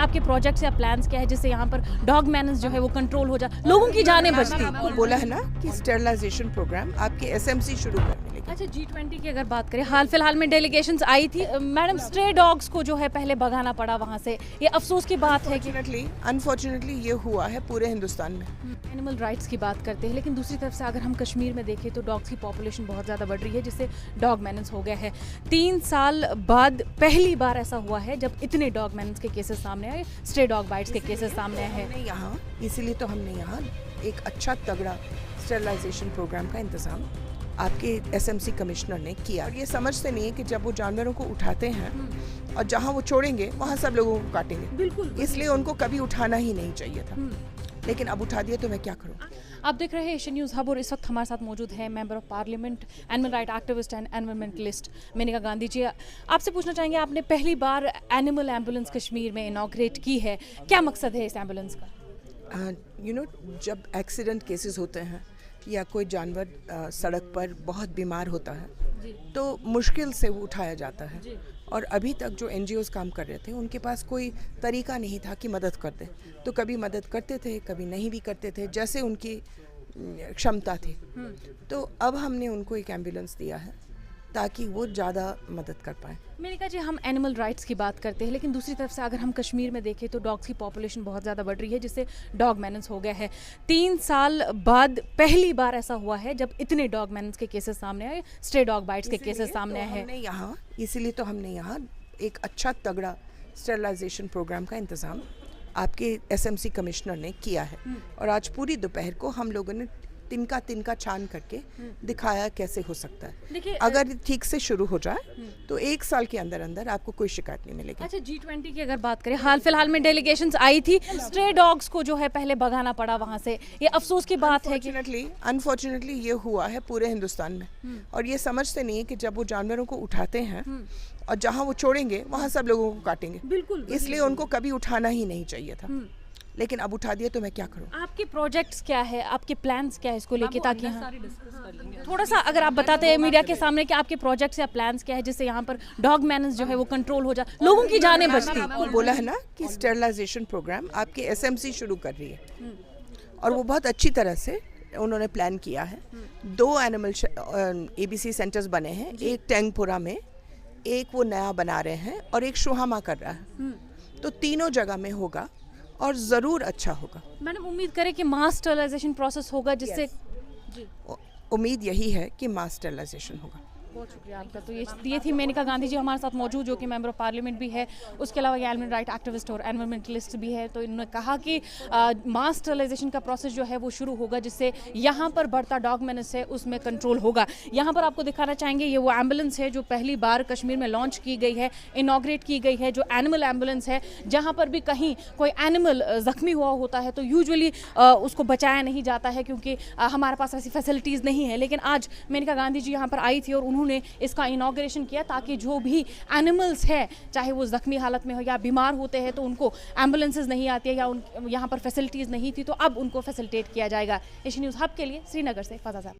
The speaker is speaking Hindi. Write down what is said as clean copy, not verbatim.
आपके प्रोजेक्ट्स या प्लान्स क्या है जिससे यहाँ पर डॉग मैनेज जो है वो कंट्रोल हो जाए, लोगों की जानें बचती। बोला है ना कि स्टेरिलाइजेशन प्रोग्राम आपके एसएमसी शुरू करने लगे। अच्छा, G20 की अगर बात करें, हाल फिलहाल में डेलीगेशंस आई थी मैडम, स्ट्रे डॉग्स को जो है पहले भगाना पड़ा वहाँ से, ये अफसोस की बात है कि अनफॉर्चुनेटली ये हुआ है पूरे हिंदुस्तान में। एनिमल राइट्स की बात करते हैं, लेकिन दूसरी तरफ से अगर हम कश्मीर में देखें तो डॉग्स की पॉपुलेशन बहुत ज़्यादा बढ़ रही है, जिससे डॉग मैनेज हो गया है। 3 साल बाद पहली बार ऐसा हुआ है जब इतने डॉग मैनेज के केसेस सामने आए, स्ट्रे डॉग बाइट्स के केसेस सामने आए हैं यहाँ, इसीलिए तो हमने यहाँ एक अच्छा तगड़ा स्टेरिलाइजेशन प्रोग्राम का इंतजाम आपके एसएमसी कमिश्नर ने किया। और ये समझते नहीं है कि जब वो जानवरों को उठाते हैं और जहाँ वो छोड़ेंगे वहाँ सब लोगों को काटेंगे, बिल्कुल, इसलिए उनको कभी उठाना ही नहीं चाहिए था, लेकिन अब उठा दिया तो मैं क्या करूँ। आप देख रहे हैं एशियन न्यूज़ हब और इस वक्त हमारे साथ मौजूद है member of parliament, animal right activist and environmentalist Maneka Gandhi ji. आपसे पूछना चाहेंगे, आपने पहली बार एनिमल एम्बुलेंस कश्मीर में इनॉग्रेट की है, क्या मकसद है इस एम्बुलेंस का? जब एक्सीडेंट केसेस होते हैं या कोई जानवर सड़क पर बहुत बीमार होता है तो मुश्किल से वो उठाया जाता है, और अभी तक जो एनजीओज काम कर रहे थे उनके पास कोई तरीका नहीं था कि मदद कर दे, तो कभी मदद करते थे कभी नहीं भी करते थे, जैसे उनकी क्षमता थी। तो अब हमने उनको एक एम्बुलेंस दिया है ताकि वो ज़्यादा मदद कर पाएँ। मेनका जी, हम एनिमल राइट्स की बात करते हैं, लेकिन दूसरी तरफ से अगर हम कश्मीर में देखें तो डॉग्स की पॉपुलेशन बहुत ज़्यादा बढ़ रही है, जिससे डॉग मैनेज हो गया है। 3 साल बाद पहली बार ऐसा हुआ है जब इतने डॉग मैनेज के केसेस सामने आए, स्ट्रे डॉग बाइट्स के केसेस सामने आए हैं इसीलिए तो हमने यहाँ एक अच्छा तगड़ा स्टेरिलाइजेशन प्रोग्राम का इंतज़ाम आपके एसएमसी कमिश्नर ने किया है। और आज पूरी दोपहर को हम लोगों ने तिनका छान करके दिखाया कैसे हो सकता है। अगर ठीक से शुरू हो जाए तो 1 साल के अंदर अंदर आपको कोई शिकायत नहीं मिलेगी। अच्छा, G20 की अगर बात करें, हाल फिलहाल में डेलीगेशंस आई थी, स्ट्रे डॉग्स को जो है पहले भगाना पड़ा वहाँ से, ये अफसोस की बात है कि अनफॉर्चुनेटली ये हुआ है पूरे हिंदुस्तान में। और ये समझते नहीं है कि जब वो जानवरों को उठाते हैं और जहाँ वो छोड़ेंगे वहाँ सब लोगों को काटेंगे, बिल्कुल, इसलिए उनको कभी उठाना ही नहीं चाहिए था, लेकिन अब उठा दिया तो मैं क्या करूं। आपके प्रोजेक्ट्स क्या है, आपके प्लान्स क्या है इसको लेके, ताकि थोड़ा सा अगर आप बताते हैं मीडिया के सामने कि आपके प्रोजेक्ट्स या प्लान्स क्या है जिससे यहाँ पर डॉग मैनेज जो है वो कंट्रोल हो जाए, लोगों की जानें बचती। बोला है ना कि स्टेरिलाइजेशन प्रोग्राम आपके एसएमसी शुरू कर रही है, और वो बहुत अच्छी तरह से उन्होंने प्लान किया है। 2 एनिमल एबीसी सेंटर्स बने हैं, एक टैंगपुरा में, एक वो नया बना रहे हैं और एक शुहामा कर रहा है, तो तीनों जगह में होगा और ज़रूर अच्छा होगा। मैडम, उम्मीद करें कि मास स्टेरिलाइजेशन प्रोसेस होगा जिससे उम्मीद यही है कि मास स्टेरिलाइजेशन होगा। बहुत शुक्रिया आपका। तो ये थी मेनका गांधी जी हमारे साथ मौजूद, जो कि मेंबर ऑफ पार्लियामेंट भी है, उसके अलावा ये एनिमल राइट एक्टिविस्ट और एनवायरमेंटलिस्ट भी है। तो इन्होंने कहा कि मास स्टेरिलाइजेशन का प्रोसेस जो है वो शुरू होगा, जिससे यहाँ पर बढ़ता डॉग मेनेस है उसमें कंट्रोल होगा। यहाँ पर आपको दिखाना चाहेंगे, ये वो एम्बुलेंस है जो पहली बार कश्मीर में लॉन्च की गई है, इनॉग्रेट की गई है, जो एनिमल एम्बुलेंस है। जहाँ पर भी कहीं कोई एनिमल ज़ख्मी हुआ होता है तो यूजुअली उसको बचाया नहीं जाता है, क्योंकि हमारे पास ऐसी फैसिलिटीज़ नहीं है। लेकिन आज मेनका गांधी जी यहाँ पर आई थी और उन्होंने इसका इनॉग्रेशन किया, ताकि जो भी एनिमल्स है, चाहे वो जख्मी हालत में हो या बीमार होते हैं, तो उनको एम्बुलेंसेज नहीं आती है या यहाँ पर फैसिलिटीज़ नहीं थी, तो अब उनको फैसिलिटेट किया जाएगा। एशियन न्यूज़ हब के लिए श्रीनगर से फजा साहब।